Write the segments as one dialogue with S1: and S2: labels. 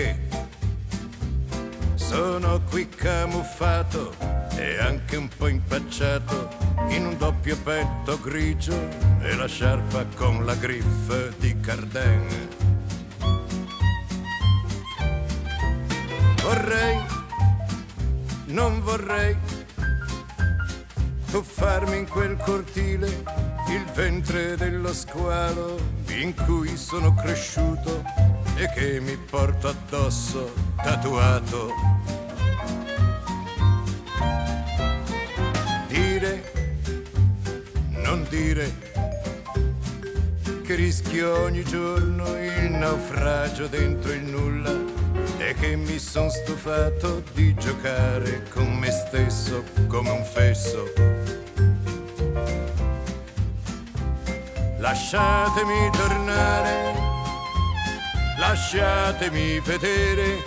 S1: perché sono qui camuffato e anche un po' impacciato in un doppio petto grigio e la sciarpa con la griffa di Cardin. Vorrei, non vorrei tuffarmi in quel cortile, il ventre dello squalo in cui sono cresciuto e che mi porto addosso tatuato. Dire, non dire, che rischio ogni giorno il naufragio dentro il nulla e che mi son stufato di giocare con me stesso come un fesso. Lasciatemi tornare, lasciatemi vedere,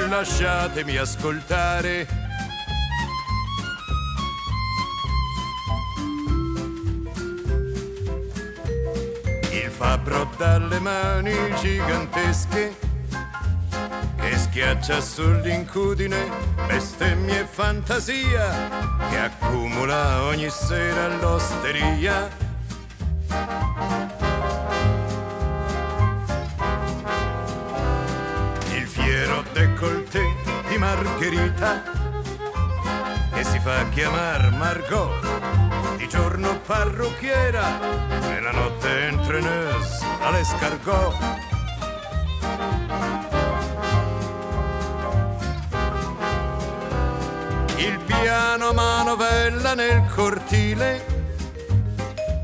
S1: lasciatemi ascoltare. Il fabbro dalle mani gigantesche che schiaccia sull'incudine bestemmie e fantasia che accumula ogni sera all'osteria. Il fiero décolleté di Margherita che si fa chiamar Margot, di giorno parrucchiera e la notte entreneuse all'escargot. Il piano manovella nel cortile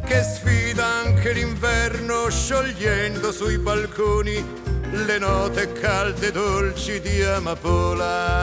S1: che sfida anche l'inverno sciogliendo sui balconi le note calde e dolci di amapola.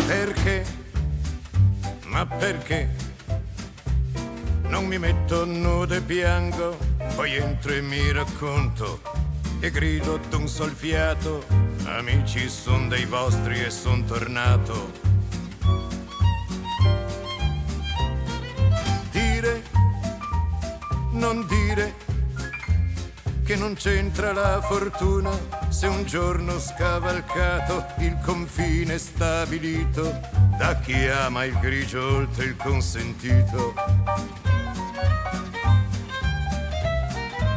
S1: Perché? Ma perché? Non mi metto nudo e piango, poi entro e mi racconto e grido d'un sol fiato: amici, son dei vostri e son tornato. Dire, non dire, che non c'entra la fortuna se un giorno scavalcato il confine stabilito da chi ama il grigio oltre il consentito.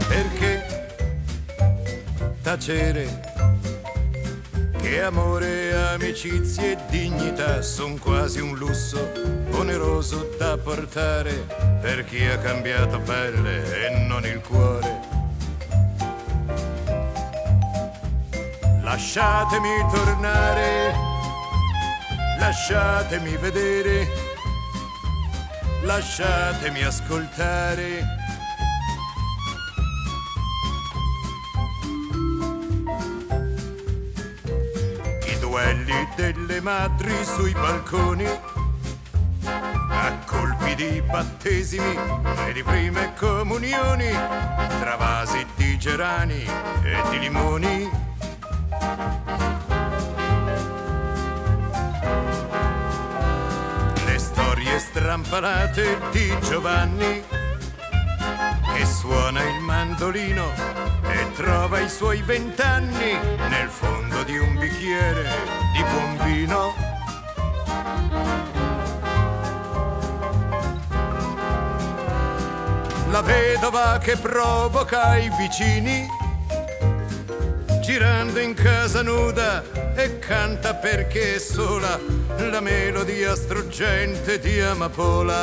S1: Perché tacere che amore, amicizie e dignità son quasi un lusso oneroso da portare per chi ha cambiato pelle e non il cuore. Lasciatemi tornare, lasciatemi vedere, lasciatemi ascoltare. I duelli delle madri sui balconi, a colpi di battesimi e di prime comunioni, tra vasi di gerani e di limoni. Le storie strampalate di Giovanni che suona il mandolino e trova i suoi 20 anni nel fondo di un bicchiere di buon vino. La vedova che provoca i vicini girando in casa nuda e canta perché è sola la melodia struggente di Amapola.